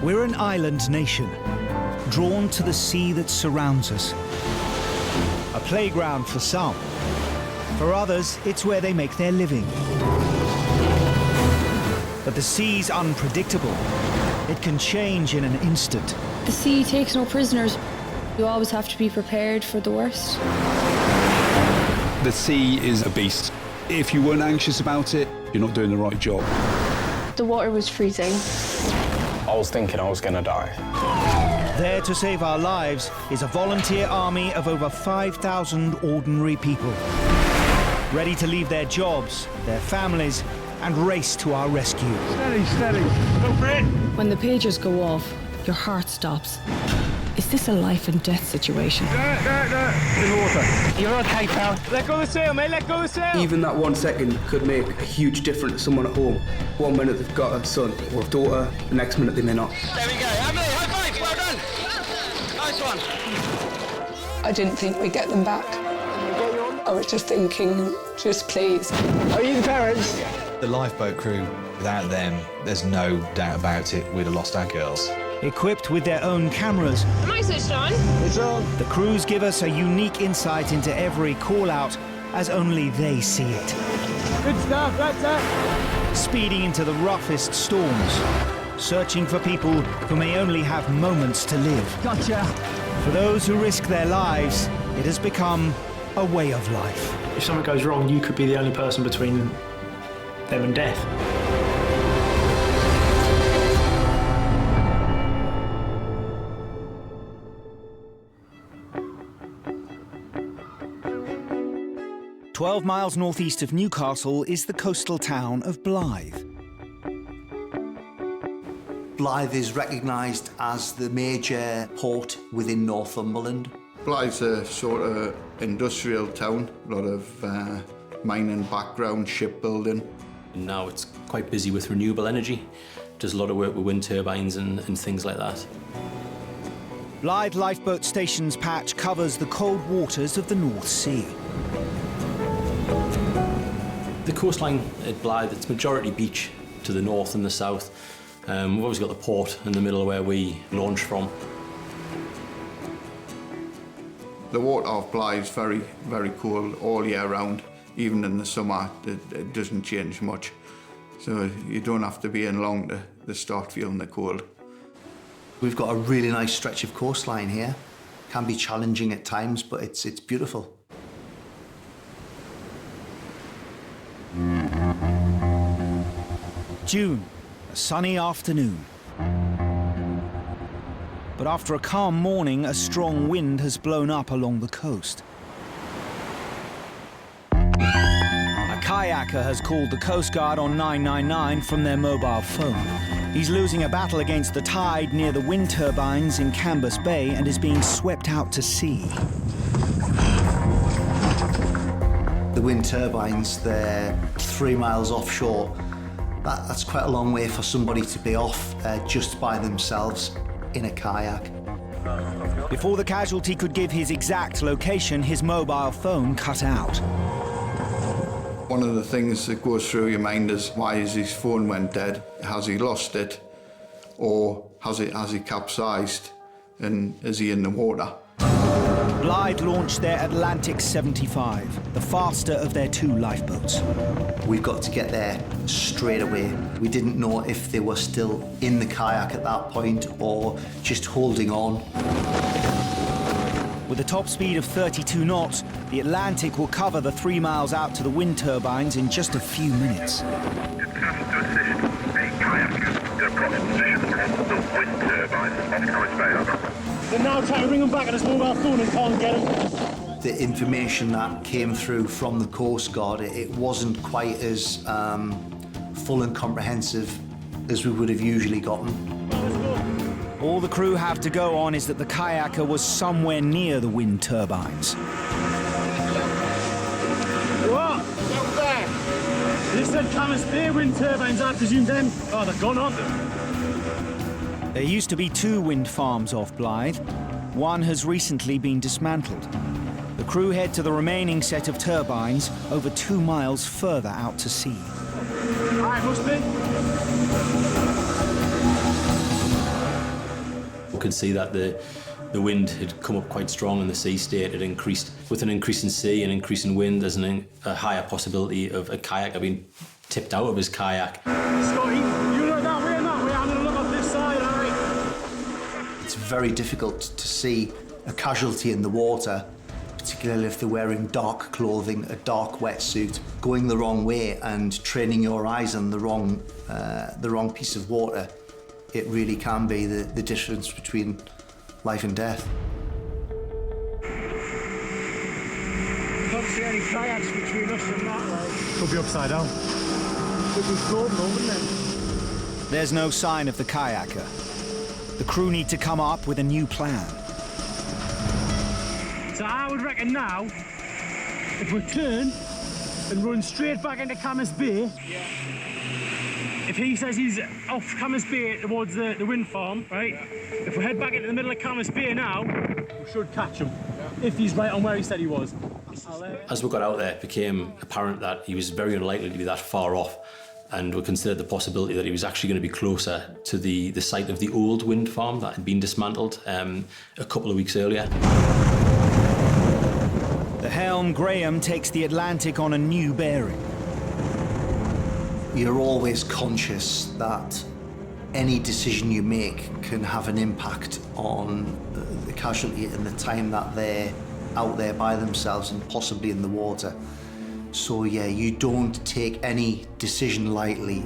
We're an island nation, drawn to the sea that surrounds us. A playground for some. For others, it's where they make their living. But the sea's unpredictable. It can change in an instant. The sea takes no prisoners. You always have to be prepared for the worst. The sea is a beast. If you weren't anxious about it, you're not doing the right job. The water was freezing. I was thinking I was going to die. There to save our lives is a volunteer army of over 5,000 ordinary people, ready to leave their jobs, their families, and race to our rescue. Steady, steady. Go for it. When the pagers go off, your heart stops. Is this a life and death situation? In the water. You're okay, pal. Let go of the sail, mate. Let go of the sail. Even that 1 second could make a huge difference to someone at home. 1 minute they've got a son or a daughter, the next minute they may not. There we go. Emily, high five. Well done. Nice one. I didn't think we'd get them back. I was just thinking, just please. Are you the parents? The lifeboat crew, without them, there's no doubt about it, we'd have lost our girls. Equipped with their own cameras, Am I switched on? It's on. the crews give us a unique insight into every call-out as only they see it. Good stuff, that's it. Speeding into the roughest storms, searching for people who may only have moments to live. Gotcha. For those who risk their lives, it has become a way of life. If something goes wrong, you could be the only person between them and death. "12 miles northeast of Newcastle is the coastal town of Blyth. Blyth is recognised as the major port within Northumberland. Blyth's a sort of industrial town, a lot of mining background, shipbuilding. Now it's quite busy with renewable energy. Does a lot of work with wind turbines and things like that. Blyth Lifeboat Station's patch covers the cold waters of the North Sea. The coastline at Blyth, it's majority beach to the north and the south. We've always got the port in the middle where we launch from. The water of Blyth is very, very cool all year round. Even in the summer, it doesn't change much. So you don't have to be in long to start feeling the cold. We've got a really nice stretch of coastline here. Can be challenging at times, but it's beautiful. June, a sunny afternoon. But after a calm morning, a strong wind has blown up along the coast. A kayaker has called the Coast Guard on 999 from their mobile phone. He's losing a battle against the tide near the wind turbines in Cambus Bay and is being swept out to sea. The wind turbines, they're 3 miles offshore. That's quite a long way for somebody to be off just by themselves in a kayak. Before the casualty could give his exact location, his mobile phone cut out. One of the things that goes through your mind is, why is his phone went dead? Has he lost it? Or has he capsized? And is he in the water? Blyth launched their Atlantic 75, the faster of their 2 lifeboats. We've got to get there straight away. We didn't know if they were still in the kayak at that point or just holding on. With a top speed of 32 knots, the Atlantic will cover the 3 miles out to the wind turbines in just a few minutes. They're now trying to bring them back on his mobile phone and can't get them. The information that came through from the Coast Guard, it wasn't quite as full and comprehensive as we would have usually gotten. All the crew have to go on is that the kayaker was somewhere near the wind turbines. What? Go back. They said Thames Bay wind turbines, I presume them. Oh, they're gone, aren't they? There used to be 2 wind farms off Blyth. One has recently been dismantled. The crew head to the remaining set of turbines over 2 miles further out to sea. All right, must be. could see that the wind had come up quite strong and the sea state had increased. With an increase in sea and increase in wind, there's a higher possibility of a kayaker being tipped out of his kayak. Scotty, you look that way and that way. I'm going to look up this side, all right? It's very difficult to see a casualty in the water, particularly if they're wearing dark clothing, a dark wetsuit, going the wrong way and training your eyes on the wrong piece of water. It really can be the difference between life and death. Can't see any kayaks between us and that way. Could be upside down. Could be floating over then. There's no sign of the kayaker. The crew need to come up with a new plan. So I would reckon now, if we turn and run straight back into Camas Bay, if he says he's off Camas Bay towards the wind farm, right? If we head back into the middle of Camas Bay now, we should catch him, if he's right on where he said he was. As we got out there, it became apparent that he was very unlikely to be that far off, and we considered the possibility that he was actually going to be closer to the site of the old wind farm that had been dismantled a couple of weeks earlier. The helm Graham takes the Atlantic on a new bearing. You're always conscious that any decision you make can have an impact on the casualty and the time that they're out there by themselves and possibly in the water. So yeah, you don't take any decision lightly.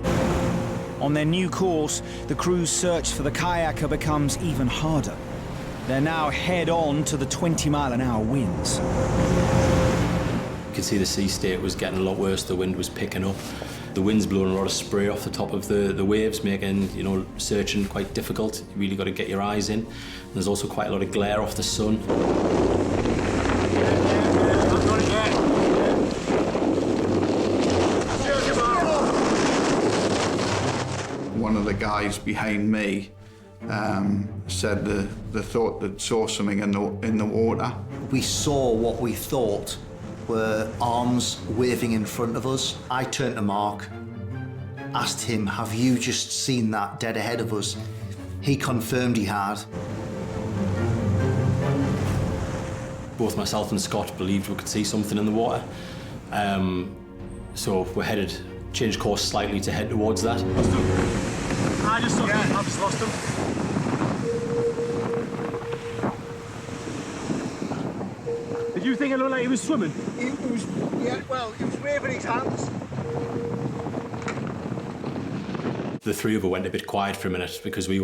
On their new course, the crew's search for the kayaker becomes even harder. They're now head-on to the 20-mile-an-hour winds. You could see the sea state was getting a lot worse, the wind was picking up. The wind's blowing a lot of spray off the top of the waves, making, searching quite difficult. You really got to get your eyes in. And there's also quite a lot of glare off the sun. One of the guys behind me said they thought they saw something in the water. We saw what we thought were arms waving in front of us. I turned to Mark, asked him, have you just seen that dead ahead of us? He confirmed he had. Both myself and Scott believed we could see something in the water. So we're changed course slightly to head towards that. I just lost him. Did you think it looked like he was swimming? He was waving his hands. The three of us went a bit quiet for a minute because we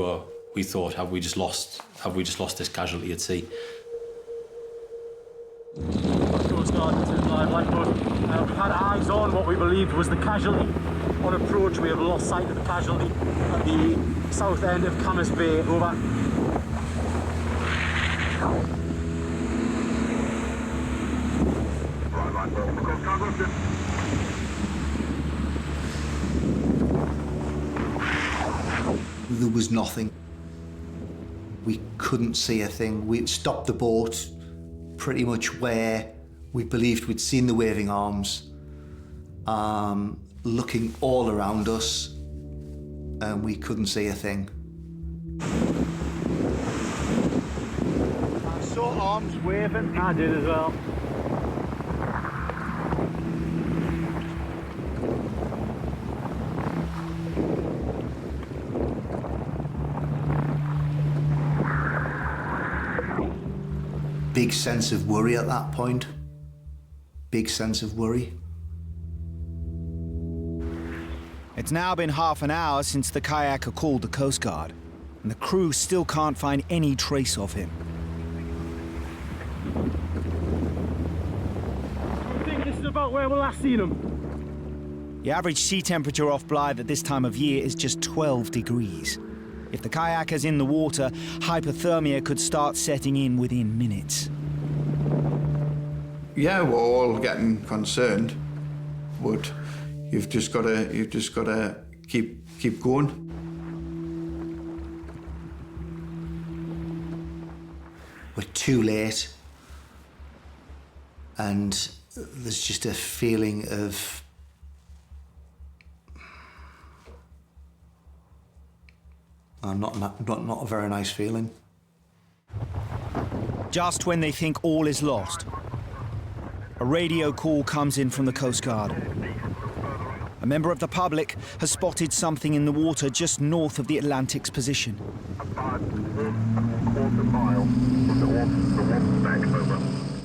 thought, have we just lost this casualty at sea? Coast Guard to Lifeboat. We had eyes on what we believed was the casualty. On approach, we have lost sight of the casualty at the south end of Camas Bay. Over. There was nothing. We couldn't see a thing. We stopped the boat pretty much where we believed we'd seen the waving arms, looking all around us, and we couldn't see a thing. I saw arms waving. I did as well. Big sense of worry at that point. Big sense of worry. It's now been half an hour since the kayaker called the Coast Guard, and the crew still can't find any trace of him. I think this is about where we last seen him. The average sea temperature off Blyth at this time of year is just 12 degrees. If the kayaker's in the water, hypothermia could start setting in within minutes. Yeah, we're all getting concerned, but you've just got to keep going. We're too late, and there's just a feeling of not a very nice feeling. Just when they think all is lost, a radio call comes in from the Coast Guard. A member of the public has spotted something in the water just north of the Atlantic's position.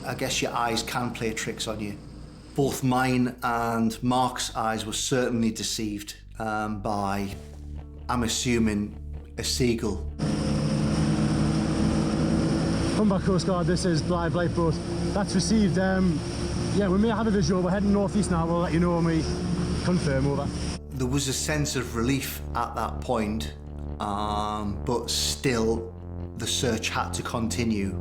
I guess your eyes can play tricks on you. Both mine and Mark's eyes were certainly deceived by, I'm assuming, a seagull. Come back, Coast Guard, this is Blyth Lifeboat. That's received. Yeah, we may have a visual. We're heading northeast now. We'll let you know when we confirm, over. There was a sense of relief at that point, but still the search had to continue.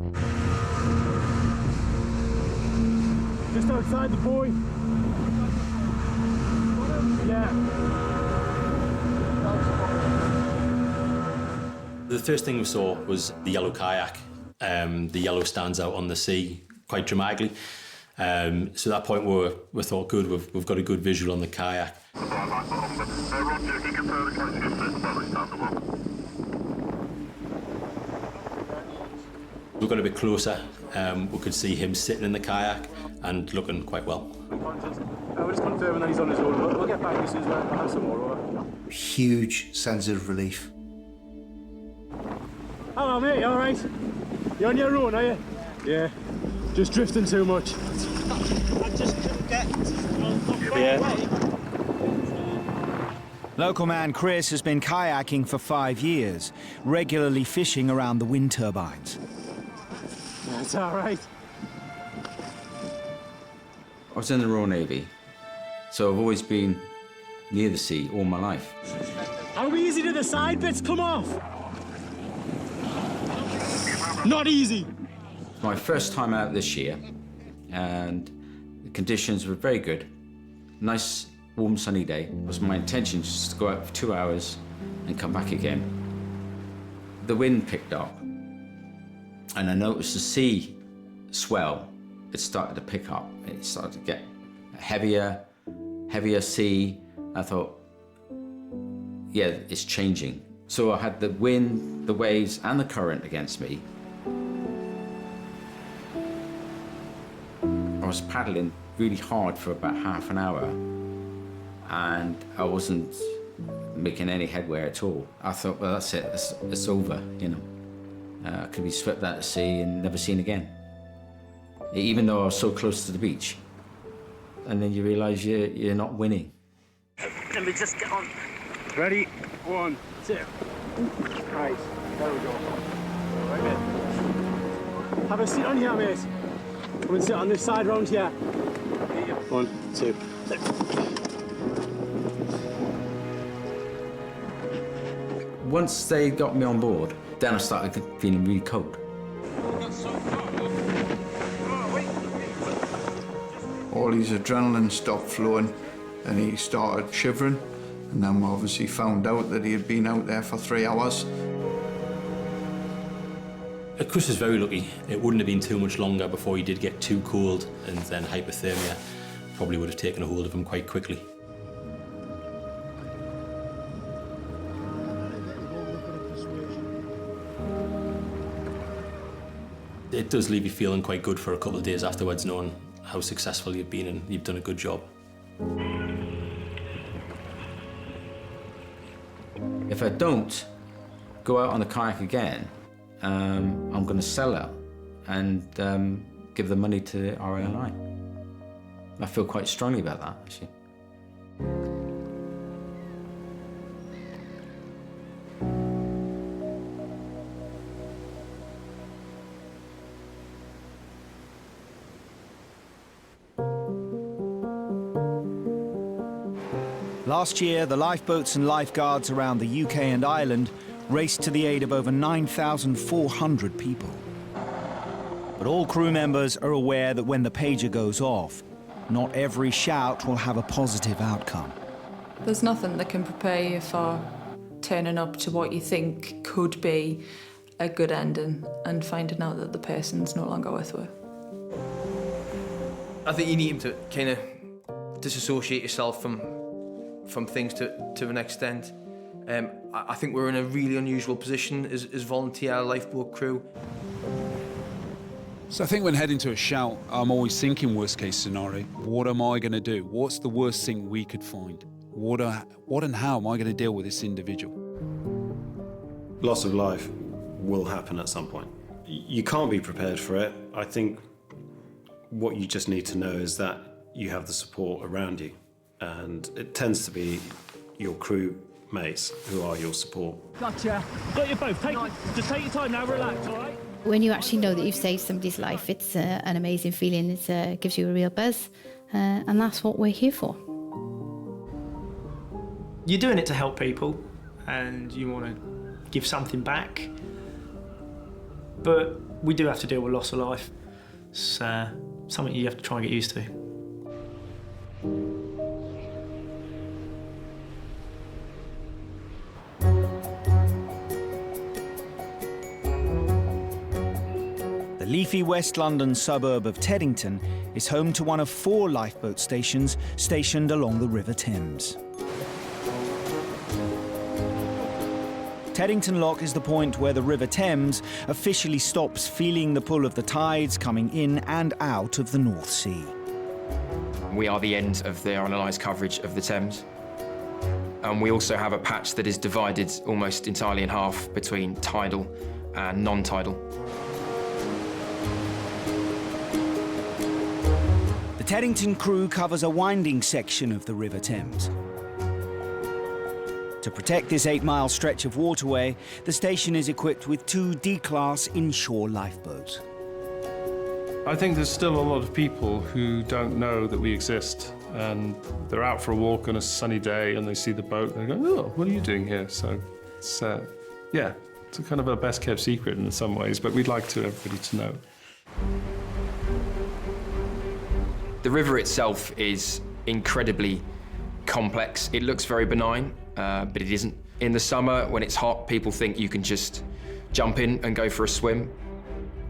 Just outside the buoy. Yeah. The first thing we saw was the yellow kayak. The yellow stands out on the sea quite dramatically. So at that point we thought, good, we've got a good visual on the kayak. We got a bit closer, we could see him sitting in the kayak and looking quite well. We're just confirming that he's on his own. We'll get back as soon as we have some more, over. Huge sense of relief. Hello, mate, you all right? You're on your own, are you? Yeah. Just drifting too much. I just couldn't get... Yeah. Local man Chris has been kayaking for 5 years, regularly fishing around the wind turbines. That's all right. I was in the Royal Navy, so I've always been near the sea all my life. How easy did the side bits come off? Not easy. It's my first time out this year, and the conditions were very good. Nice, warm, sunny day. It was my intention just to go out for 2 hours and come back again. The wind picked up, and I noticed the sea swell. It started to pick up. It started to get heavier sea. I thought, yeah, it's changing. So I had the wind, the waves, and the current against me. I was paddling really hard for about half an hour, and I wasn't making any headway at all. I thought, well, that's it, it's over, you know. I could be swept out to sea and never seen again. Even though I was so close to the beach. And then you realise you're not winning. Let me just get on. Ready? 1, 2. Right, there we go. Right, mate. Have a seat on here, mate. Come and sit on this side round here. 1, 2. Once they got me on board, then I started feeling really cold. All his adrenaline stopped flowing and he started shivering, and then we obviously found out that he had been out there for 3 hours. Chris was very lucky. It wouldn't have been too much longer before he did get too cold, and then hypothermia probably would have taken a hold of him quite quickly. It does leave you feeling quite good for a couple of days afterwards, knowing how successful you've been and you've done a good job. If I don't go out on the kayak again, I'm going to sell it and give the money to the RALI. I feel quite strongly about that, actually. Last year, the lifeboats and lifeguards around the UK and Ireland raced to the aid of over 9,400 people. But all crew members are aware that when the pager goes off, not every shout will have a positive outcome. There's nothing that can prepare you for turning up to what you think could be a good ending and finding out that the person's no longer with you. I think you need to kind of disassociate yourself from things to an extent. I think we're in a really unusual position as volunteer lifeboat crew. So I think when heading to a shout, I'm always thinking worst case scenario. What am I going to do? What's the worst thing we could find? What and how am I going to deal with this individual? Loss of life will happen at some point. You can't be prepared for it. I think what you just need to know is that you have the support around you, and it tends to be your crew mates who are your support. Gotcha. Got your boat. Just take your time now, relax, all right? When you actually know that you've saved somebody's life, it's an amazing feeling. It gives you a real buzz, and that's what we're here for. You're doing it to help people, and you want to give something back. But we do have to deal with loss of life. It's something you have to try and get used to. The leafy West London suburb of Teddington is home to one of 4 lifeboat stations stationed along the River Thames. Teddington Lock is the point where the River Thames officially stops feeling the pull of the tides coming in and out of the North Sea. We are the end of the RNLI's coverage of the Thames. And we also have a patch that is divided almost entirely in half between tidal and non-tidal. The Teddington crew covers a winding section of the River Thames. To protect this 8-mile stretch of waterway, the station is equipped with 2 D-class inshore lifeboats. I think there's still a lot of people who don't know that we exist, and they're out for a walk on a sunny day and they see the boat and they go, oh, what are you doing here? So it's, yeah, it's a kind of a best-kept secret in some ways, but we'd like everybody to know. The river itself is incredibly complex. It looks very benign, but it isn't. In the summer, when it's hot, people think you can just jump in and go for a swim.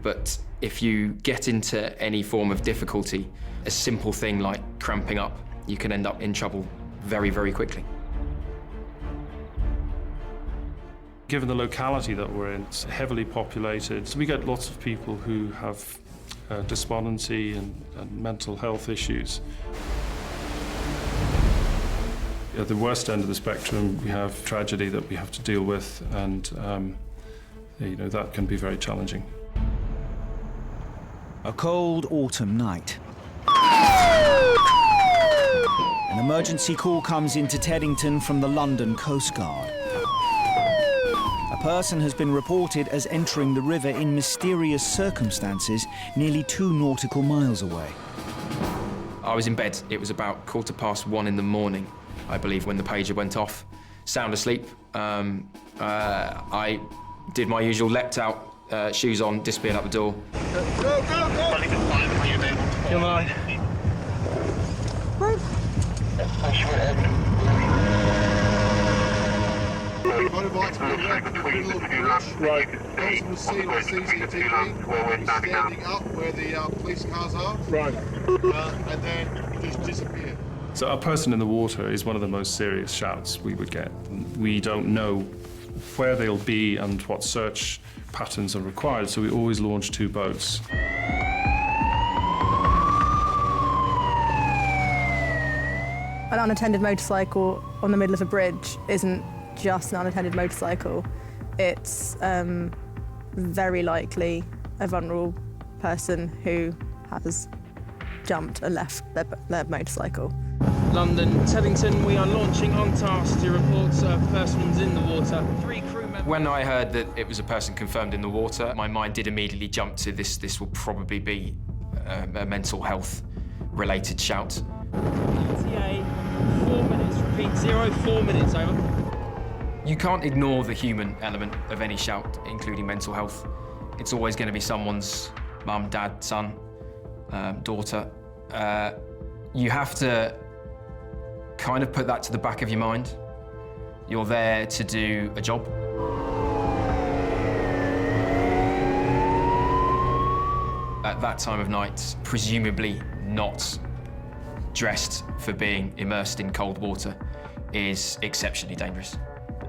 But if you get into any form of difficulty, a simple thing like cramping up, you can end up in trouble very, very quickly. Given the locality that we're in, it's heavily populated, so we get lots of people who have despondency and mental health issues. At the worst end of the spectrum, we have tragedy that we have to deal with, and you know, that can be very challenging. A cold autumn night. An emergency call comes into Teddington from the London Coast Guard. A person has been reported as entering the river in mysterious circumstances nearly 2 nautical miles away. I was in bed. It was about 1:15 in the morning, I believe, when the pager went off. Sound asleep. I did my usual, leapt out, shoes on, disappeared out the door. Go, go, go! You're mine. Right. Those will see on CCTV. He's standing up where the police cars are. Right. And then just disappear. So a person in the water is one of the most serious shouts we would get. We don't know where they'll be and what search patterns are required, so we always launch 2 boats. An unattended motorcycle on the middle of a bridge isn't just an unattended motorcycle. It's very likely a vulnerable person who has jumped and left their motorcycle. London, Teddington, we are launching on task to report a person's in the water. 3 crew members. When I heard that it was a person confirmed in the water, my mind did immediately jump to this will probably be a mental health related shout. ETA, 4 minutes, repeat 0, 4 minutes, over. You can't ignore the human element of any shout, including mental health. It's always going to be someone's mum, dad, son, daughter. You have to kind of put that to the back of your mind. You're there to do a job. At that time of night, presumably not dressed for being immersed in cold water, is exceptionally dangerous.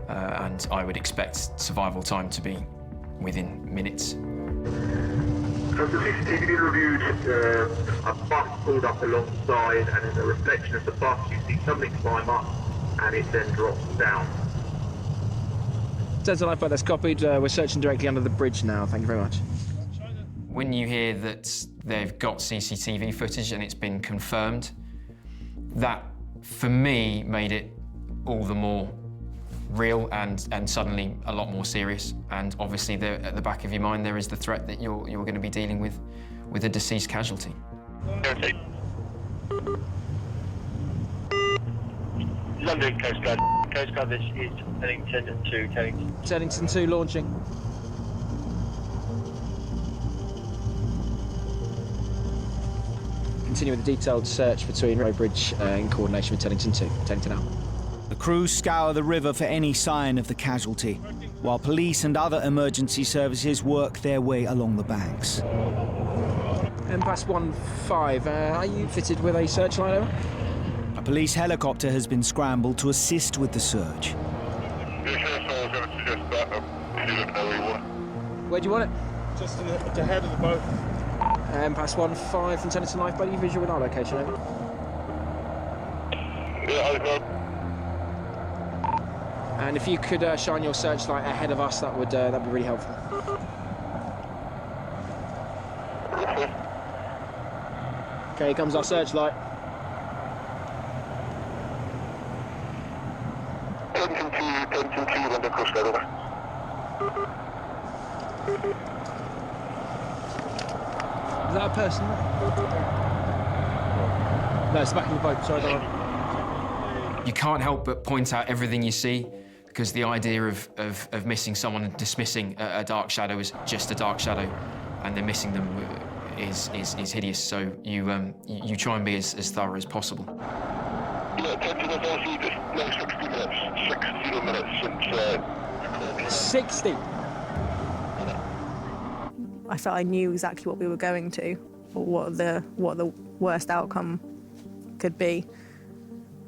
And I would expect survival time to be within minutes. From the CCTV being reviewed, a bus pulled up alongside, and in the reflection of the bus, you see something climb up, and it then drops down. Says the lifeboat, that's copied. We're searching directly under the bridge now. Thank you very much. When you hear that they've got CCTV footage and it's been confirmed, that, for me, made it all the more real and suddenly a lot more serious. And obviously, at the back of your mind, there is the threat that you're going to be dealing with a deceased casualty. London Coast Guard. Coast Guard, this is Teddington 2, Teddington. Teddington 2 launching. Continue with a detailed search between Row Bridge in coordination with Teddington 2. Teddington out. The crew scour the river for any sign of the casualty, while police and other emergency services work their way along the banks. Pass 1-5, are you fitted with a searchlight over? A police helicopter has been scrambled to assist with the search. Where do you want it? Just at the head of the boat. Pass 1-5 from Teddington Lifeboat. Are you visual with our location, over? And if you could shine your searchlight ahead of us, that'd be really helpful. Okay, here comes our searchlight. Is that a person? No, it's back in the boat. Sorry, don't worry. You can't help but point out everything you see, because the idea of missing someone and dismissing a dark shadow is just a dark shadow, and then missing them is hideous. So you try and be as thorough as possible. Yeah, attention, I've also just no 60 minutes. 60 minutes since 60. I felt I knew exactly what we were going to, or what the worst outcome could be.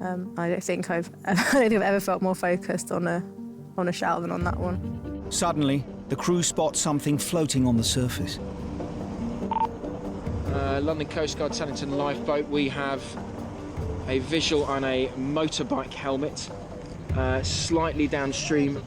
I don't think I've ever felt more focused on a shout than on that one. Suddenly, the crew spots something floating on the surface. London Coast Guard, Teddington Lifeboat. We have a visual on a motorbike helmet, slightly downstream.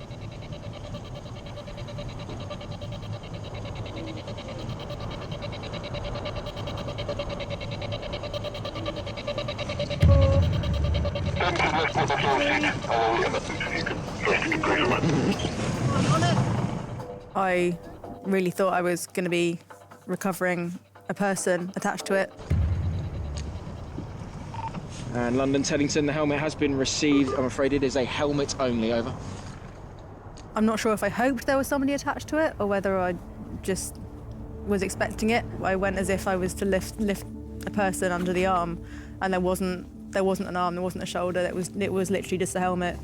I really thought I was going to be recovering a person attached to it. And London Teddington, the helmet has been received. I'm afraid it is a helmet only, over. I'm not sure if I hoped there was somebody attached to it or whether I just was expecting it. I went as if I was to lift a person under the arm, and there wasn't an arm, there wasn't a shoulder, it was literally just a helmet.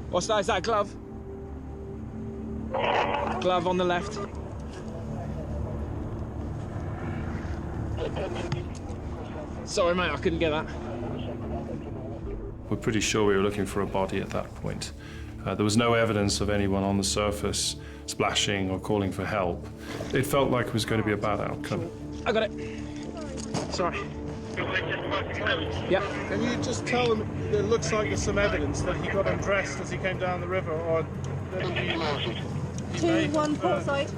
What's that? Is that a glove? Glove on the left. Sorry, mate, I couldn't get that. We're pretty sure we were looking for a body at that point. There was no evidence of anyone on the surface splashing or calling for help. It felt like it was going to be a bad outcome. I got it. Sorry. Yeah. Can you just tell them it looks like there's some evidence that he got undressed as he came down the river, or that he 2-1 port side.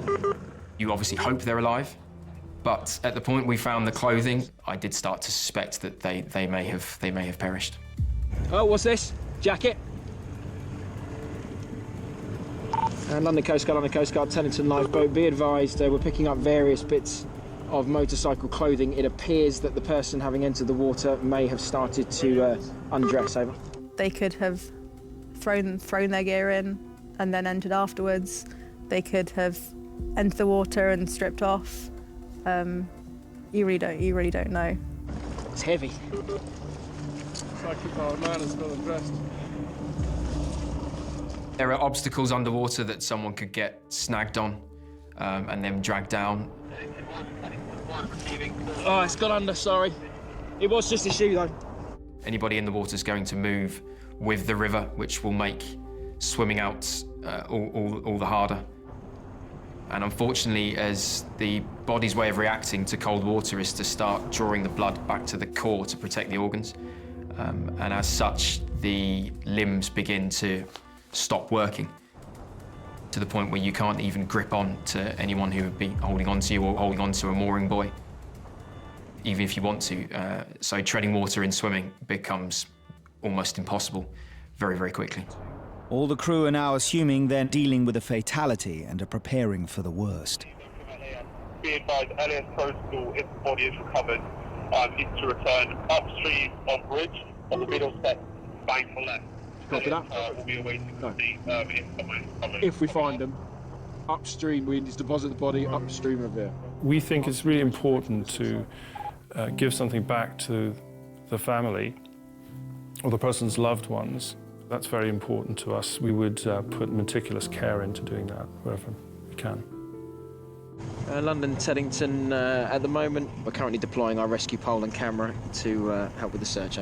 You obviously hope they're alive, but at the point we found the clothing, I did start to suspect that they may have perished. Oh, what's this? Jacket. And London Coast Guard, Teddington Lifeboat. Be advised, we're picking up various bits of motorcycle clothing. It appears that the person having entered the water may have started to undress, over. They could have thrown their gear in and then entered afterwards. They could have entered the water and stripped off. You really don't know. It's heavy. It's like our man is still undressed. There are obstacles underwater that someone could get snagged on and then dragged down. Oh, it's gone under, sorry. It was just a shoe, though. Anybody in the water is going to move with the river, which will make swimming out all the harder. And unfortunately, as the body's way of reacting to cold water is to start drawing the blood back to the core to protect the organs. And as such, the limbs begin to stop working to the point where you can't even grip on to anyone who would be holding on to you or holding on to a mooring buoy, even if you want to. So treading water in swimming becomes almost impossible very, very quickly. All the crew are now assuming they're dealing with a fatality and are preparing for the worst. Be advised, LAS Coastal, if the body is recovered, is to return upstream on bridge on the middle step, bank for left. Copy that. We'll be awaiting to see if someone is coming. If we find them, upstream, we just deposit the body upstream of there. We think it's really important to give something back to the family or the person's loved ones. That's very important to us. We would put meticulous care into doing that wherever we can. London Teddington, at the moment, we're currently deploying our rescue pole and camera to help with the search.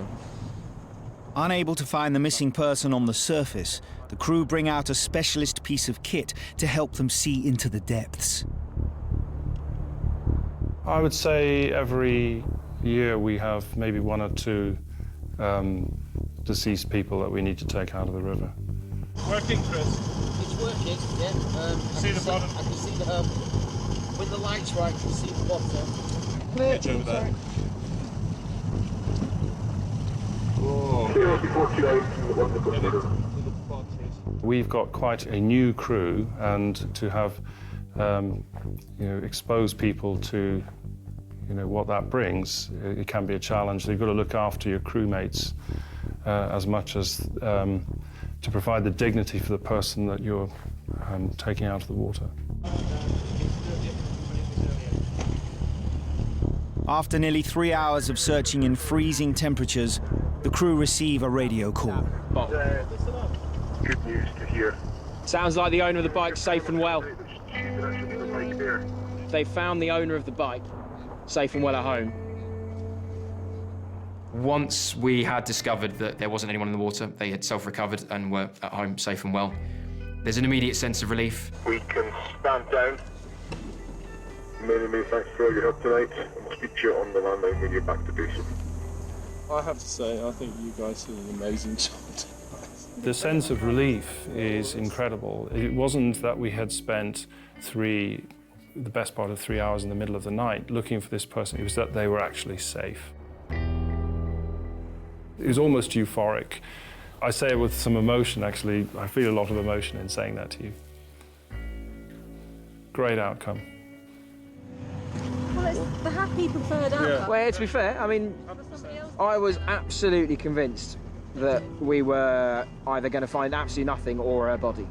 Unable to find the missing person on the surface, the crew bring out a specialist piece of kit to help them see into the depths. I would say every year we have maybe 1 or 2 deceased people that we need to take out of the river. Working, Chris. It's working, yeah. See the bottom? I can see the, when the light's right, you can see the bottom. Clear. Edge over there. We've got quite a new crew, and to have expose people to what that brings, it can be a challenge. So you've got to look after your crewmates as much as to provide the dignity for the person that you're taking out of the water. After nearly 3 hours of searching in freezing temperatures, the crew receive a radio call. Good news to hear. Sounds like the owner of the bike's safe and well. They found the owner of the bike, safe and well at home. Once we had discovered that there wasn't anyone in the water, they had self-recovered and were at home safe and well, there's an immediate sense of relief. We can stand down. Many thanks for all your help tonight, and we'll speak to you on the landline when you're back to base. I have to say, I think you guys did an amazing job. The sense of relief is incredible. It wasn't that we had spent the best part of 3 hours in the middle of the night looking for this person. It was that they were actually safe. It was almost euphoric. I say it with some emotion, actually. I feel a lot of emotion in saying that to you. Great outcome. Well, it's the happy preferred outcome. Yeah. Well, to be fair, I mean, I was absolutely convinced that we were either going to find absolutely nothing or a body.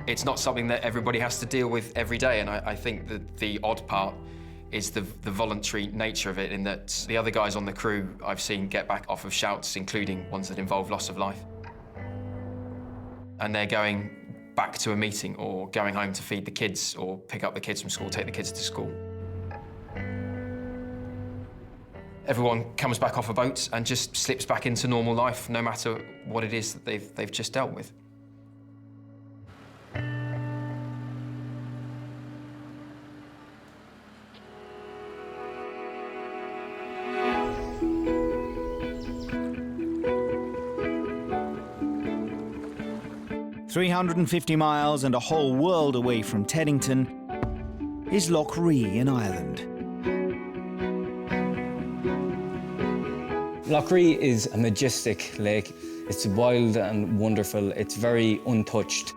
It's not something that everybody has to deal with every day, and I think that the odd part is the voluntary nature of it, in that the other guys on the crew I've seen get back off of shouts, including ones that involve loss of life. And they're going back to a meeting or going home to feed the kids or pick up the kids from school, take the kids to school. Everyone comes back off a boat and just slips back into normal life, no matter what it is that they've just dealt with. "350 miles and a whole world away from Teddington is Loch Ree in Ireland. Loch Ree is a majestic lake. It's wild and wonderful. It's very untouched.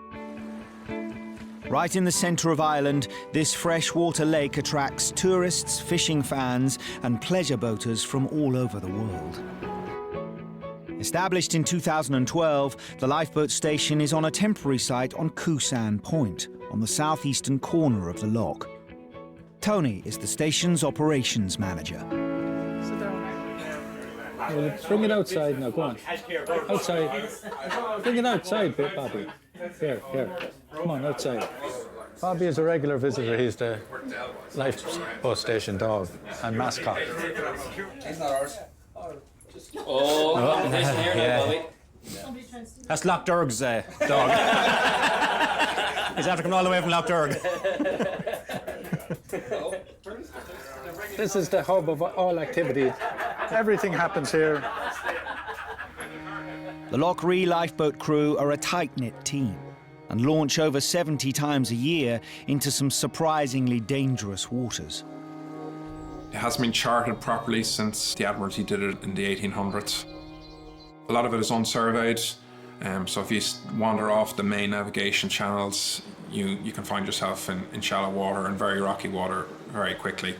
Right in the centre of Ireland, this freshwater lake attracts tourists, fishing fans and pleasure boaters from all over the world. Established in 2012, the Lifeboat station is on a temporary site on Coosan Point, on the southeastern corner of the loch. Tony is the station's operations manager. Well, bring it outside now, go on. Outside. Bring it outside, Bobby. Here. Come on, outside. Bobby is a regular visitor. He's the Lifeboat station dog and mascot. It's not ours. Oh, yeah. That's Loch Durg's dog. He's after coming all the way from Lough This is the hub of all activity. Everything happens here. The Lough lifeboat crew are a tight-knit team and launch over 70 times a year into some surprisingly dangerous waters. It hasn't been charted properly since the Admiralty did it in the 1800s. A lot of it is unsurveyed, so if you wander off the main navigation channels, you can find yourself in shallow water and very rocky water very quickly.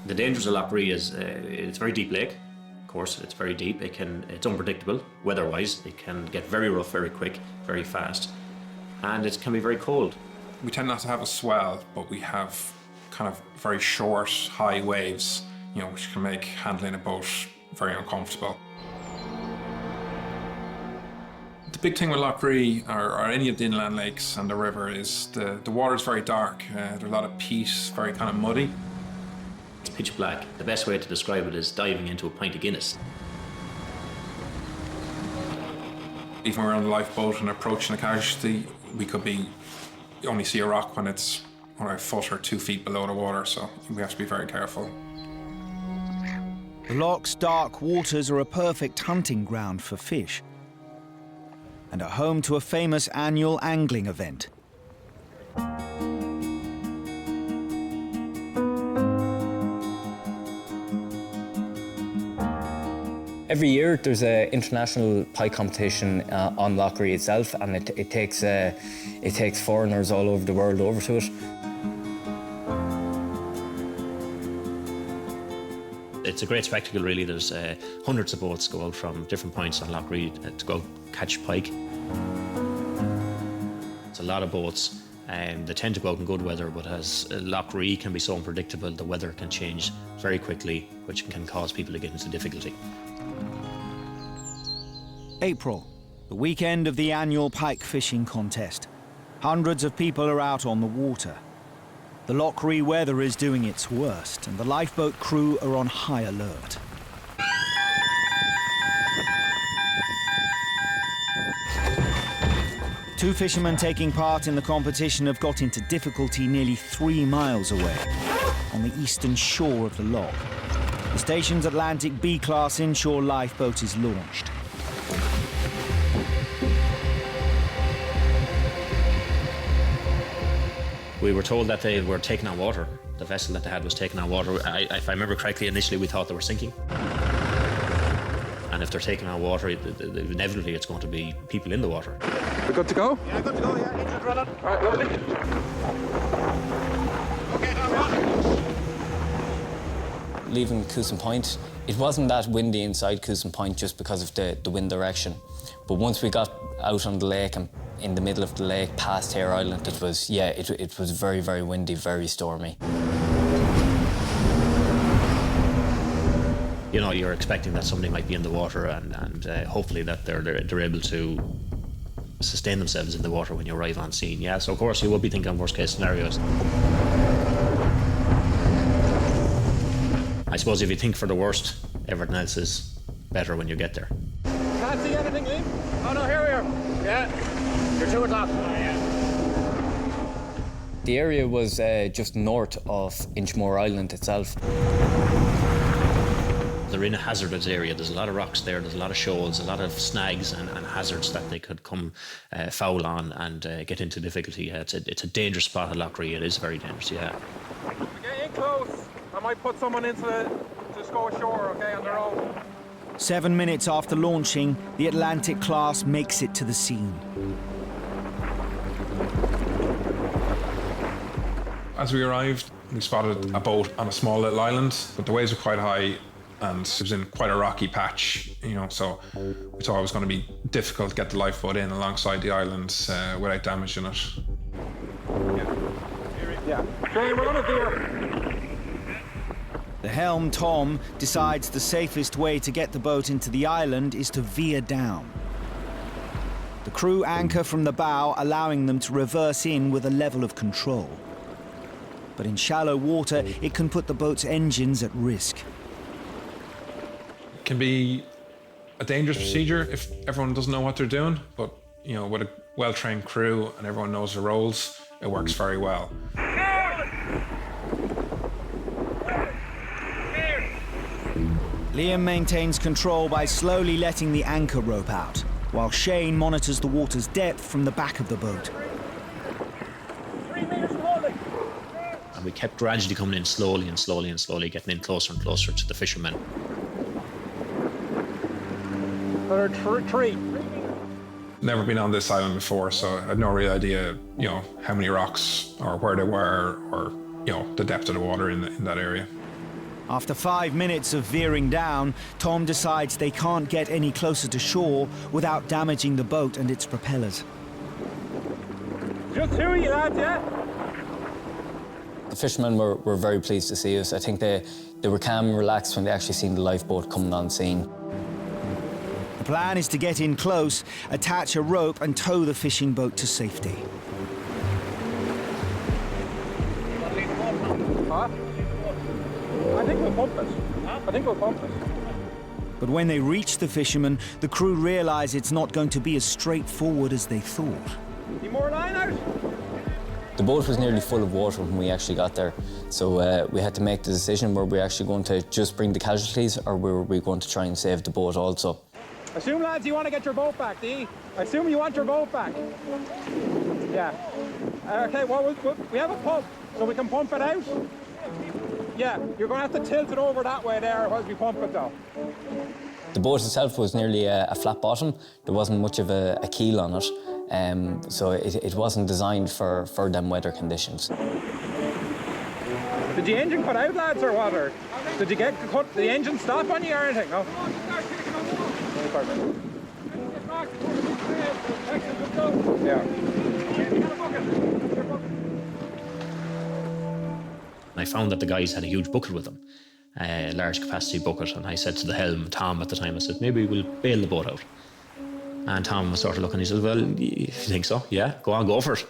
The dangers of Lough is it's a very deep lake. Of course, it's very deep. It's unpredictable weather-wise. It can get very rough very quick, very fast, and it can be very cold. We tend not to have a swell, but we have kind of very short, high waves, which can make handling a boat very uncomfortable. The big thing with Lough or any of the inland lakes and the river is the water is very dark. There's a lot of peat, very kind of muddy. It's pitch black. The best way to describe it is diving into a pint of Guinness. Even when we're on the lifeboat and approaching a casualty, we could only see a rock when it's a foot or 2 feet below the water, so we have to be very careful. The Lough's dark waters are a perfect hunting ground for fish and are home to a famous annual angling event. Every year there's an international pike competition on Lough itself, and it takes foreigners all over the world over to it. It's a great spectacle, really. There's hundreds of boats go out from different points on Lough to go catch pike. It's a lot of boats, and they tend to go out in good weather, but as Lough can be so unpredictable, the weather can change very quickly, which can cause people to get into difficulty. April, the weekend of the annual pike fishing contest. Hundreds of people are out on the water. The Lough weather is doing its worst, and the lifeboat crew are on high alert. Two fishermen taking part in the competition have got into difficulty nearly 3 miles away, on the eastern shore of the Lough. The station's Atlantic B-class inshore lifeboat is launched. We were told that they were taking on water. The vessel that they had was taking on water. If I remember correctly, initially we thought they were sinking. And if they're taking on water, inevitably it's going to be people in the water. We're good to go? Yeah, good to go, yeah. Engine running. All right, lovely. Okay, now Leaving Coosan Point, it wasn't that windy inside Coosan Point just because of the wind direction. But once we got out on the lake and in the middle of the lake past Hare Island, it was very, very windy, very stormy. You're expecting that somebody might be in the water and hopefully that they're able to sustain themselves in the water when you arrive on scene. Yeah, so of course you will be thinking worst case scenarios. I suppose if you think for the worst, everything else is better when you get there. Can't see anything, Liam? Oh no, here we are. Yeah, you're 2 o'clock. The area was just north of Inchmore Island itself. They're in a hazardous area. There's a lot of rocks there, there's a lot of shoals, a lot of snags and hazards that they could come foul on and get into difficulty. It's a dangerous spot at Lough. It is very dangerous, yeah. Get in close. I might put someone to go ashore, okay, on their own. 7 minutes after launching, the Atlantic class makes it to the scene. As we arrived, we spotted a boat on a small little island, but the waves were quite high and it was in quite a rocky patch, so we thought it was going to be difficult to get the lifeboat in alongside the island without damaging it. Yeah. Okay, we're on it there. The helm, Tom, decides the safest way to get the boat into the island is to veer down. The crew anchor from the bow, allowing them to reverse in with a level of control. But in shallow water, it can put the boat's engines at risk. It can be a dangerous procedure if everyone doesn't know what they're doing, but with a well-trained crew and everyone knows their roles, it works very well. Liam maintains control by slowly letting the anchor rope out, while Shane monitors the water's depth from the back of the boat. And we kept gradually coming in slowly and slowly and slowly, getting in closer and closer to the fishermen. There are three. Never been on this island before, so I had no real idea, you know, how many rocks or where they were, or, you know, the depth of the water in that area. After 5 minutes of veering down, Tom decides they can't get any closer to shore without damaging the boat and its propellers. Just two of you lads, yeah? The fishermen were very pleased to see us. I think they were calm and relaxed when they actually seen the lifeboat coming on scene. The plan is to get in close, attach a rope and tow the fishing boat to safety. Huh? I think we'll pump it. I think we'll pump it. But when they reach the fishermen, the crew realise it's not going to be as straightforward as they thought. Need more line out? The boat was nearly full of water when we actually got there, so we had to make the decision, were we actually going to just bring the casualties, or were we going to try and save the boat also? Assume, lads, you want to get your boat back, do you? Assume you want your boat back. Yeah. Okay, well, we have a pump, so we can pump it out. Yeah, you're going to have to tilt it over that way there while we pump it, though. The boat itself was nearly a flat bottom. There wasn't much of a keel on it, so it wasn't designed for them weather conditions. Did the engine cut out, lads, or what? Or did you get the engine stop on you or anything? No? Yeah. And I found that the guys had a huge bucket with them, a large capacity bucket, and I said to the helm, Tom at the time, I said, maybe we'll bail the boat out. And Tom was sort of looking, he said, well, if you think so, yeah, go on, go for it.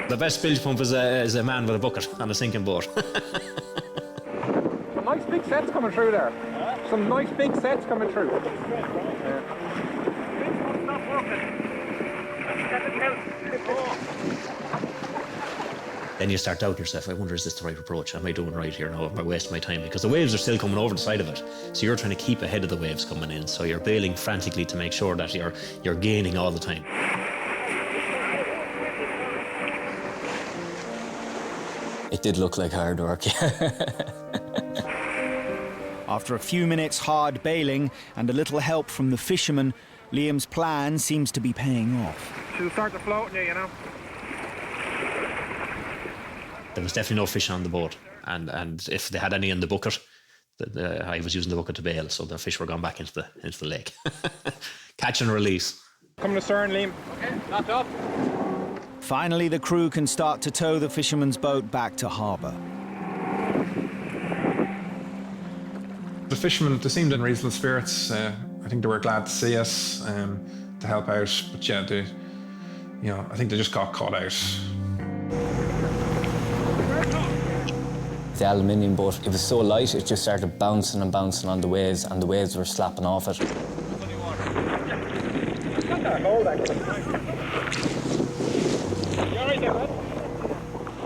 The best bilge pump is a man with a bucket on a sinking boat. Some nice big sets coming through there. Some nice big sets coming through. Then you start doubting yourself, I wonder, is this the right approach? Am I doing right here now? Am I wasting my time? Because the waves are still coming over the side of it. So you're trying to keep ahead of the waves coming in. So you're bailing frantically to make sure that you're gaining all the time. It did look like hard work, After a few minutes hard bailing and a little help from the fishermen, Liam's plan seems to be paying off. She'll start to float now, you know. There was definitely no fish on the boat, and if they had any in the bucket, I was using the bucket to bail, so the fish were gone back into the lake. Catch and release. Come to stern, Liam. Okay, knocked up. Finally, the crew can start to tow the fisherman's boat back to harbour. The fishermen, they seemed in reasonable spirits. I think they were glad to see us, to help out. But yeah, I think they just got caught out. The aluminium boat, it was so light, it just started bouncing and bouncing on the waves, and the waves were slapping off it.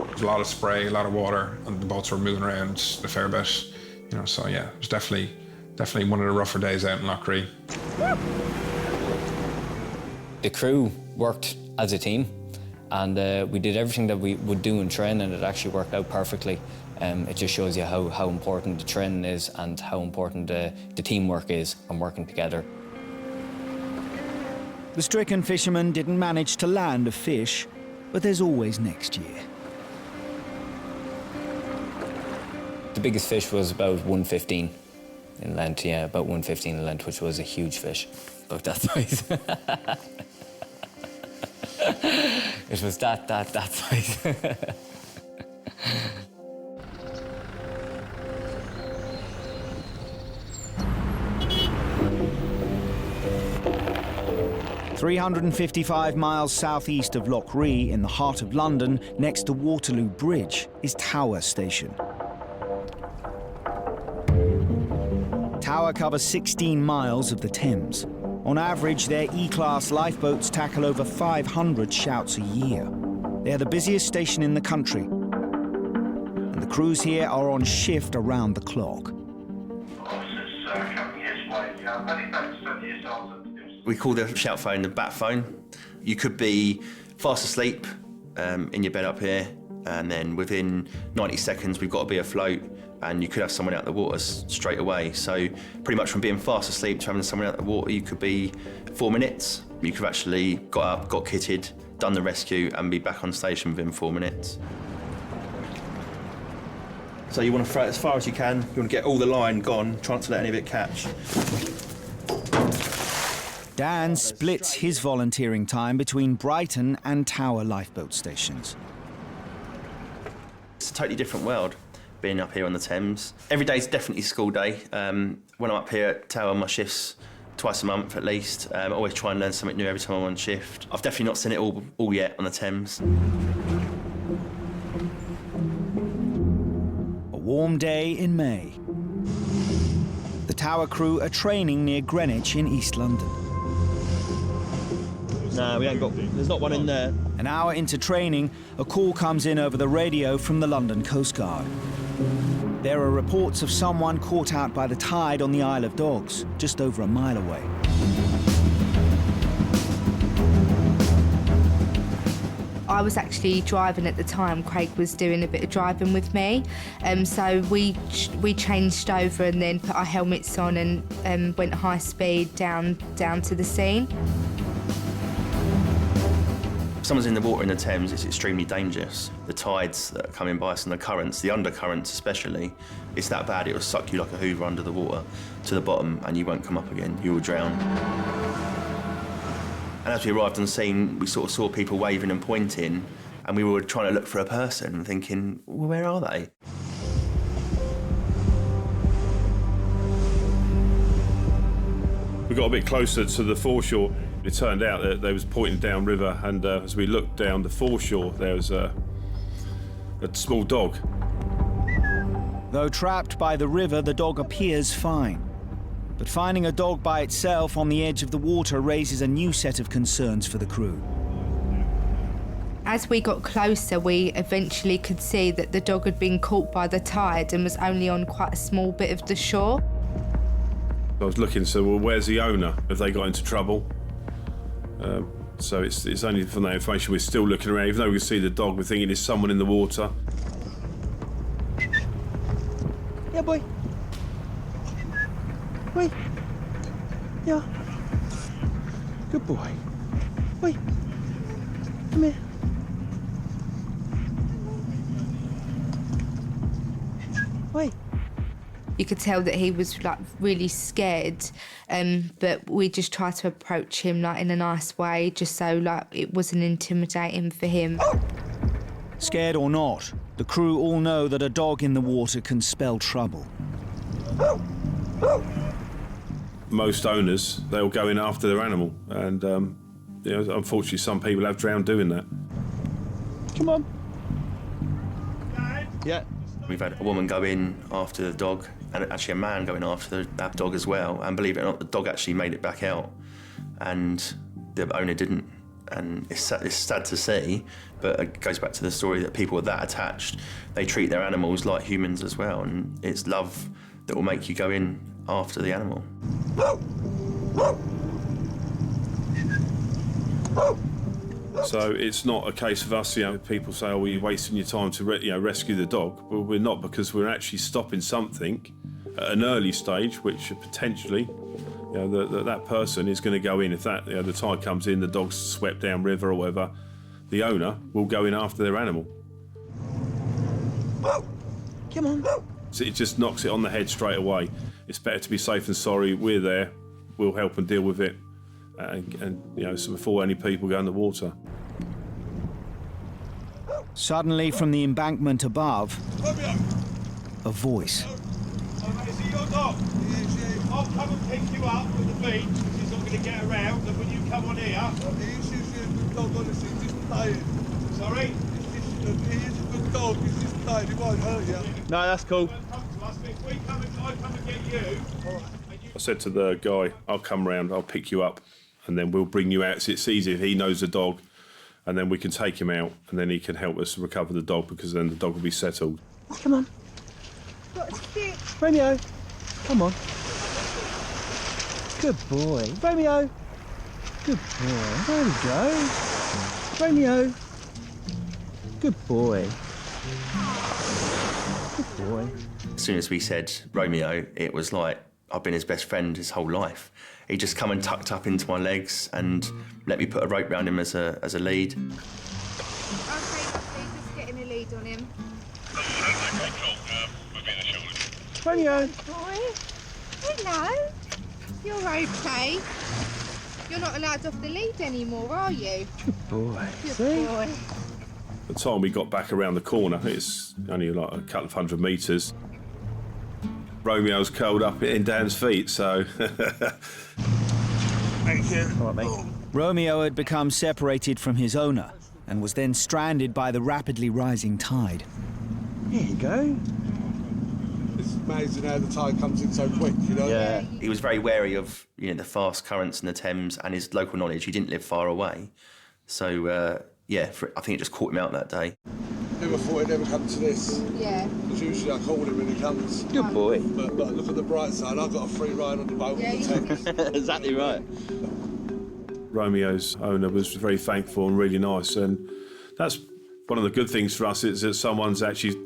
There's a lot of spray, a lot of water, and the boats were moving around a fair bit. So yeah, it was definitely one of the rougher days out in Loughree. The crew worked as a team, and we did everything that we would do in training, and it actually worked out perfectly. It just shows you how important the training is and how important the teamwork is and working together. The stricken fishermen didn't manage to land a fish, but there's always next year. The biggest fish was about 115 in length, yeah, about 115 in length, which was a huge fish, about that size. It was that size. 355 miles southeast of Loughree, in the heart of London, next to Waterloo Bridge, is Tower Station. tower covers 16 miles of the Thames. On average, their E-class lifeboats tackle over 500 shouts a year. They're the busiest station in the country, and the crews here are on shift around the clock. We call the shout phone the bat phone. You could be fast asleep in your bed up here, and then within 90 seconds we've got to be afloat, and you could have someone out of the water straight away. So pretty much from being fast asleep to having someone out of the water, you could be 4 minutes. You could have actually got up, got kitted, done the rescue, and be back on station within 4 minutes. So you want to throw it as far as you can. You want to get all the line gone, try not to let any of it catch. Dan splits his volunteering time between Brighton and Tower lifeboat stations. It's a totally different world, being up here on the Thames. Every day's definitely school day. When I'm up here at Tower, my shift's twice a month at least. I always try and learn something new every time I'm on shift. I've definitely not seen it all yet on the Thames. A warm day in May. The Tower crew are training near Greenwich in East London. No, we ain't got, there's not one in there. An hour into training, a call comes in over the radio from the London Coast Guard. There are reports of someone caught out by the tide on the Isle of Dogs, just over a mile away. I was actually driving at the time. Craig was doing a bit of driving with me, so we changed over and then put our helmets on and went high speed down to the scene. If someone's in the water in the Thames, it's extremely dangerous. The tides that are coming by us and the currents, the undercurrents especially, it's that bad it will suck you like a hoover under the water to the bottom and you won't come up again, you will drown. And as we arrived on scene, we sort of saw people waving and pointing, and we were trying to look for a person and thinking, well, where are they? We got a bit closer to the foreshore. It turned out that they was pointing downriver, and as we looked down the foreshore, there was a small dog. Though trapped by the river, the dog appears fine. But finding a dog by itself on the edge of the water raises a new set of concerns for the crew. As we got closer, we eventually could see that the dog had been caught by the tide and was only on quite a small bit of the shore. I was looking, so well, where's the owner? Have they got into trouble? So it's only from that information we're still looking around. Even though we can see the dog, we're thinking there's someone in the water. Yeah, boy. Boy. Yeah. Good boy. Boy. Come here. Boy. You could tell that he was like really scared, but we just tried to approach him like in a nice way, just so like it wasn't intimidating for him. Scared or not, the crew all know that a dog in the water can spell trouble. Most owners, they'll go in after their animal, and you know, unfortunately some people have drowned doing that. Come on. Yeah. We've had a woman go in after the dog, and actually a man going after that dog as well. And believe it or not, the dog actually made it back out, and the owner didn't. And it's sad to see, but it goes back to the story that people are that attached. They treat their animals like humans as well, and it's love that will make you go in after the animal. So it's not a case of us, you know, people say, oh, well, you're wasting your time to rescue the dog. Well, we're not, because we're actually stopping something at an early stage, which potentially, you know, that person is going to go in. If that, you know, the tide comes in, the dog's swept down river or whatever, the owner will go in after their animal. Come on. So it just knocks it on the head straight away. It's better to be safe than sorry. We're there. We'll help and deal with it. And you know, so before any people go in the water. Suddenly, from the embankment above, a voice. Is it your dog? I'll come and pick you up at the beach, because he's not going to get around, and when you come on here... He is a good dog, honestly, he's just playing. Sorry? He is a good dog, he's just playing, he won't hurt you. No, that's cool. Come to us, but if I come and get you, I said to the guy, I'll come round, I'll pick you up, and then we'll bring you out. So it's easy if he knows the dog, and then we can take him out, and then he can help us recover the dog, because then the dog will be settled. Come on. Romeo, come on. Good boy. Romeo. Good boy. There we go. Romeo. Good boy. Good boy. As soon as we said Romeo, it was like I've been his best friend his whole life. He just come and tucked up into my legs and let me put a rope around him as a lead. Okay, just getting a lead on him. Romeo. Boy. Hello. You're okay. You're not allowed off the lead anymore, are you? Good boy. Good boy. By the time we got back around the corner, it's only like a couple of 100 metres. Romeo's curled up in Dan's feet, so... Thank you. All right, mate. Romeo had become separated from his owner and was then stranded by the rapidly rising tide. Here you go. It's amazing how the tide comes in so quick, you know? Yeah. He was very wary of, you know, the fast currents in the Thames and his local knowledge. He didn't live far away. So, yeah, I think it just caught him out that day. Never thought it'd ever come to this. Yeah. Because usually I call him when he comes. Good boy. But look at the bright side, I've got a free ride on the boat with the Thames. Exactly right. Romeo's owner was very thankful and really nice, and that's one of the good things for us, is that someone's actually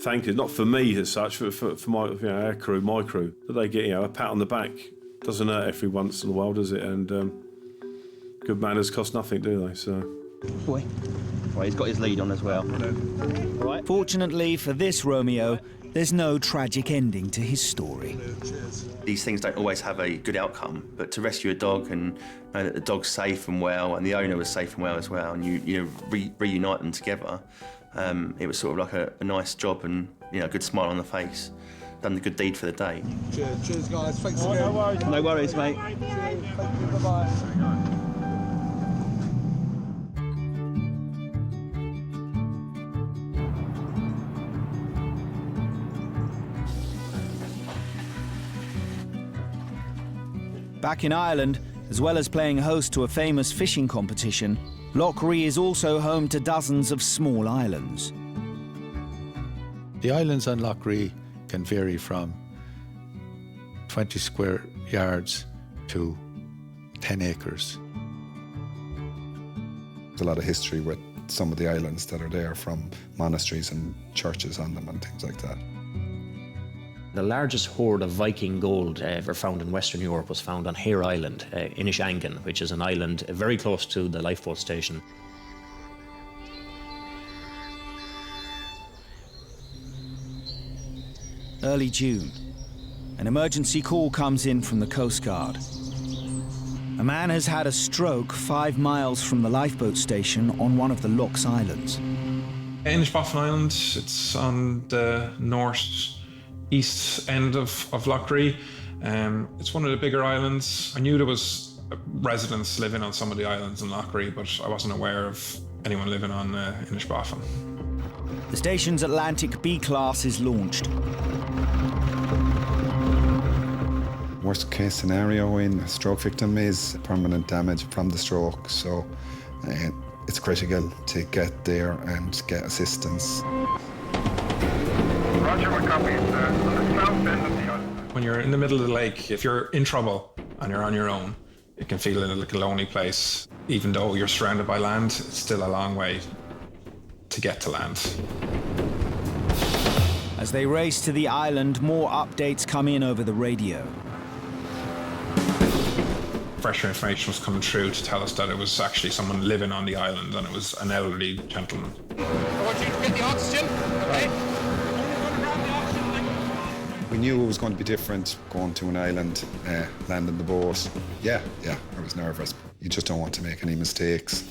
thanking, not for me as such, but for my, you know, our crew, my crew, that they get, you know, a pat on the back. Doesn't hurt every once in a while, does it? And good manners cost nothing, do they? So. Boy. Well, he's got his lead on as well. Right. Fortunately for this Romeo, there's no tragic ending to his story. These things don't always have a good outcome, but to rescue a dog and know that the dog's safe and well, and the owner was safe and well as well, and you reunite them together, it was sort of like a nice job and, you know, a good smile on the face. Done the good deed for the day. Cheers, guys. Thanks again. No worries. No worries, mate. Thank you. Bye-bye. Back in Ireland, as well as playing host to a famous fishing competition, Loch Ree is also home to dozens of small islands. The islands on Loch Ree can vary from 20 square yards to 10 acres. There's a lot of history with some of the islands that are there, from monasteries and churches on them and things like that. The largest hoard of Viking gold ever found in Western Europe was found on Hare Island, Inishangen, which is an island very close to the lifeboat station. Early June, an emergency call comes in from the Coast Guard. A man has had a stroke 5 miles from the lifeboat station on one of the Loch's islands. Inishbofin Island, it's on the northeast end of Loch Ree. It's one of the bigger islands. I knew there was residents living on some of the islands in Loch Ree, but I wasn't aware of anyone living on Inishbofin. The station's Atlantic B class is launched. Worst case scenario in a stroke victim is permanent damage from the stroke, so it's critical to get there and get assistance. Roger, we're copying, sir. On the south end of the island. When you're in the middle of the lake, if you're in trouble and you're on your own, it can feel like a lonely place. Even though you're surrounded by land, it's still a long way to get to land. As they race to the island, more updates come in over the radio. Fresher information was coming through to tell us that it was actually someone living on the island, and it was an elderly gentleman. I want you to get the oxygen, okay? We knew it was going to be different going to an island, landing the boat. Yeah, I was nervous. You just don't want to make any mistakes.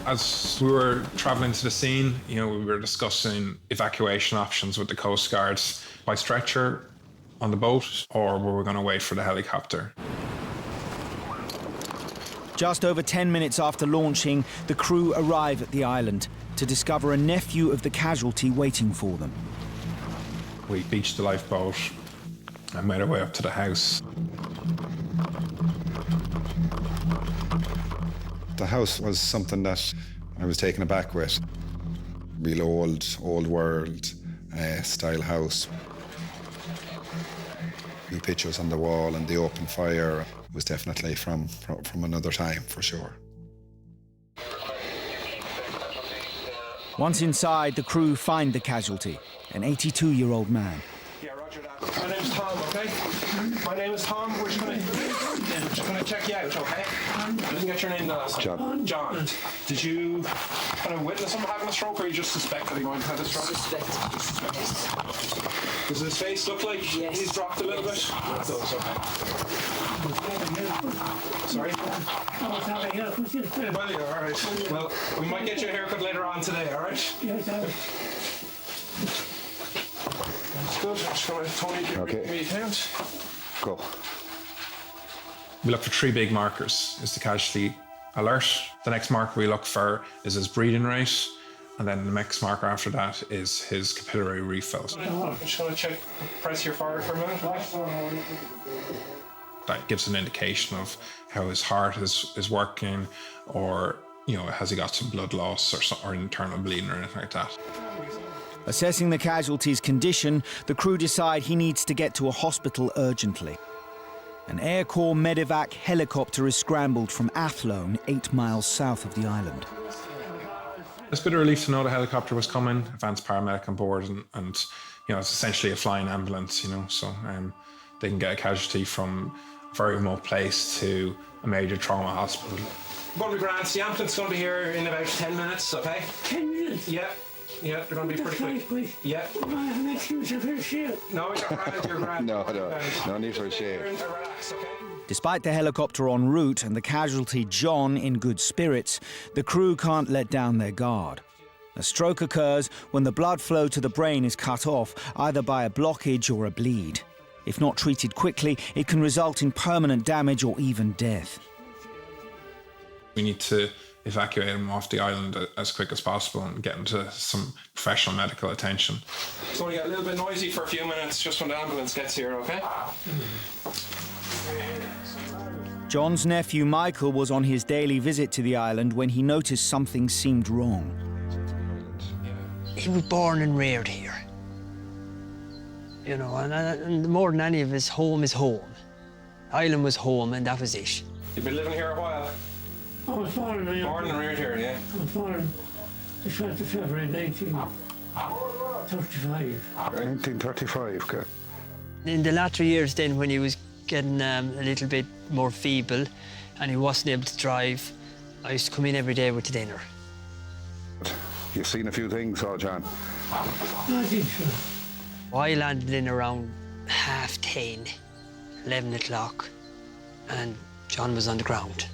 As we were travelling to the scene, we were discussing evacuation options with the Coast Guard by stretcher on the boat, or were we going to wait for the helicopter? Just over 10 minutes after launching, the crew arrive at the island to discover a nephew of the casualty waiting for them. We beached the lifeboat, I made our way up to the house. The house was something that I was taken aback with. Real old world style house. The pictures on the wall and the open fire was definitely from another time, for sure. Once inside, the crew find the casualty, an 82-year-old man. Yeah, roger that. My name's Tom, okay? My name is Tom. We're just gonna check you out, okay? I didn't get your name the last time. John. Did you kind of witness him having a stroke, or you just suspect that he might have had a stroke? Suspect. Does his face look like he's dropped a little bit? It does, okay. Sorry? Well, yeah, all right. Well, we might get you a haircut later on today, all right? Yes, that's good. I'm just going to Tony give me a count. Go. We look for 3 big markers. Is the casualty alert? The next marker we look for is his breathing rate. And then the next marker after that is his capillary refills. I'm just going to check, press your forehead for a minute. That gives an indication of how his heart is working, or, you know, has he got some blood loss or internal bleeding or anything like that. Assessing the casualty's condition, the crew decide he needs to get to a hospital urgently. An Air Corps medevac helicopter is scrambled from Athlone, 8 miles south of the island. It's a bit of relief to know the helicopter was coming, advanced paramedic on board, and you know, it's essentially a flying ambulance, you know, so they can get a casualty from a very remote place to a major trauma hospital. Butler Grants, the ambulance is going to be here in about 10 minutes, okay? 10 minutes? Yeah, they're going to be pretty quick. Yeah. I have an excuse for a shave. No, you're grand. No need for a shave. Relax, okay? Despite the helicopter en route and the casualty John in good spirits, the crew can't let down their guard. A stroke occurs when the blood flow to the brain is cut off, either by a blockage or a bleed. If not treated quickly, it can result in permanent damage or even death. We need to evacuate him off the island as quick as possible and get him to some professional medical attention. It's going to get a little bit noisy for a few minutes just when the ambulance gets here, okay? John's nephew Michael was on his daily visit to the island when he noticed something seemed wrong. He was born and reared here. You know, and more than any of his home is home. Island was home, and that was it. You've been living here a while? I was born and reared here, yeah? I was born the 12th of February 1935. 1935, okay. In the latter years then, when he was getting a little bit more feeble and he wasn't able to drive, I used to come in every day with the dinner. You've seen a few things, John? I think so. I landed in around 10:30, 11 o'clock, and John was on the ground.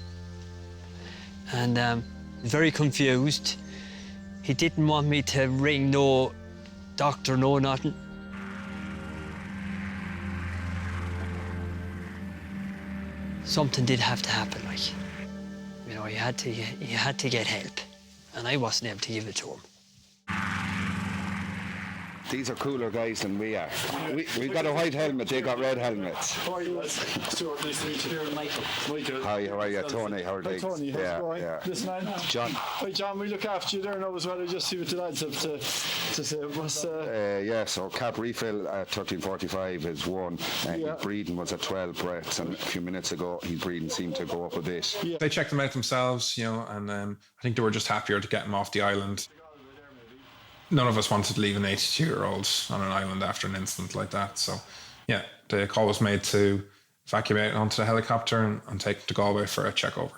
And very confused. He didn't want me to ring no doctor, no nothing. Something did have to happen, like. You know, he had to get help, and I wasn't able to give it to him. These are cooler guys than we are. We've got a white helmet, they got red helmets. How are you? Stuart, nice to meet you. Michael. Hi, how are you? Tony, how are you? Hi, Tony, how's it going? Yeah. Listen, John. Hi, John, we look after you there now as well. I just see what the lads have to say. What's, yeah, so cap refill at 13:45 is 1. His breathing was at 12 breaths, and a few minutes ago his breathing seemed to go up a bit. Yeah. They checked him out themselves, you know, and I think they were just happier to get him off the island. None of us wanted to leave an 82-year-old on an island after an incident like that. So, yeah, the call was made to evacuate onto the helicopter and take him to Galway for a check-over.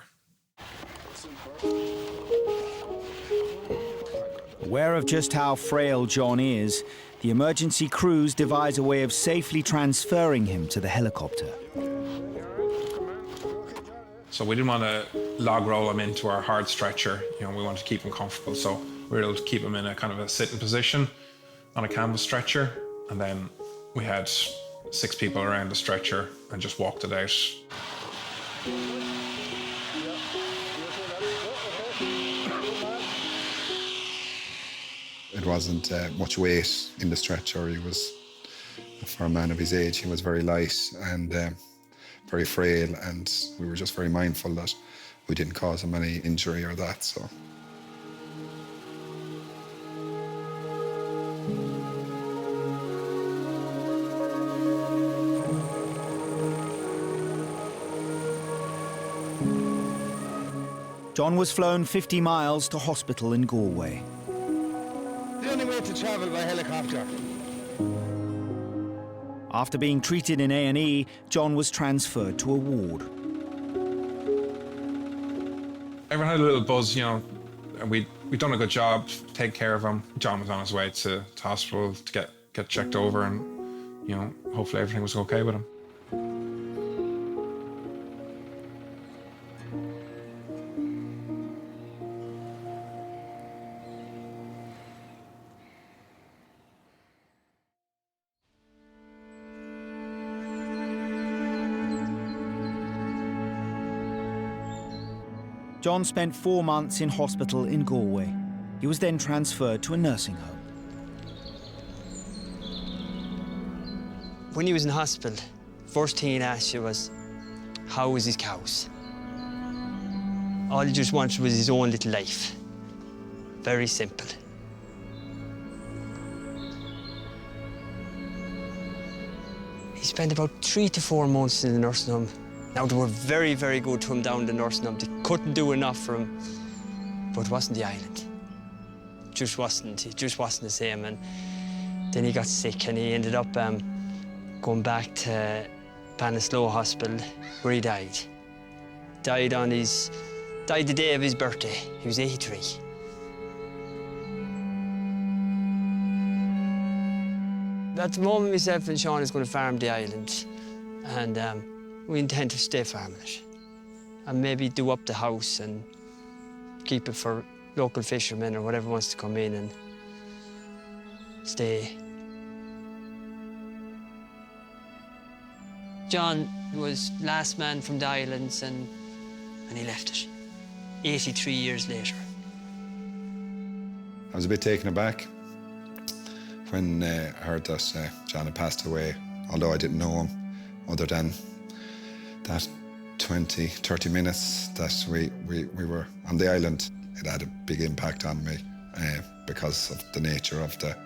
Aware of just how frail John is, the emergency crews devise a way of safely transferring him to the helicopter. So we didn't want to log roll him into our hard stretcher. You know, we wanted to keep him comfortable. So we were able to keep him in a kind of a sitting position on a canvas stretcher. And then we had 6 people around the stretcher and just walked it out. It wasn't much weight in the stretcher. He was For a man of his age, he was very light and very frail, and we were just very mindful that we didn't cause him any injury or that. So. John was flown 50 miles to hospital in Galway. The only way to travel by helicopter. After being treated in A&E, John was transferred to a ward. Everyone had a little buzz, you know, and we'd done a good job, take care of him. John was on his way to hospital to get checked over, and, you know, hopefully everything was okay with him. John spent 4 months in hospital in Galway. He was then transferred to a nursing home. When he was in hospital, first thing he'd ask you was, how was his cows? All he just wanted was his own little life. Very simple. He spent about 3 to 4 months in the nursing home. Now, they were very, very good to him down in the nursing home. They couldn't do enough for him, but it wasn't the island. It just wasn't the same. And then he got sick and he ended up going back to Banaslow Hospital, where he died. Died the day of his birthday. He was 83. At the moment, myself and Sean is going to farm the island, and we intend to stay farming it, and maybe do up the house and keep it for local fishermen or whatever wants to come in and stay. John was last man from the islands, and he left it 83 years later. I was a bit taken aback when I heard that John had passed away, although I didn't know him, other than that 20, 30 minutes that we were on the island. It had a big impact on me because of the nature of the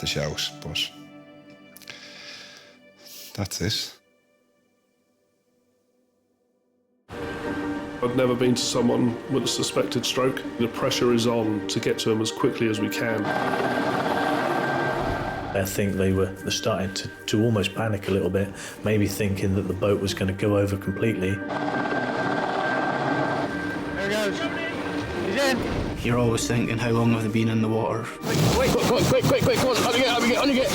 shout, but that's it. I've never been to someone with a suspected stroke. The pressure is on to get to them as quickly as we can. I think they were starting to almost panic a little bit, maybe thinking that the boat was going to go over completely. There he goes. He's in. You're always thinking, how long have they been in the water? Quick, come on, quick, come on, on you get.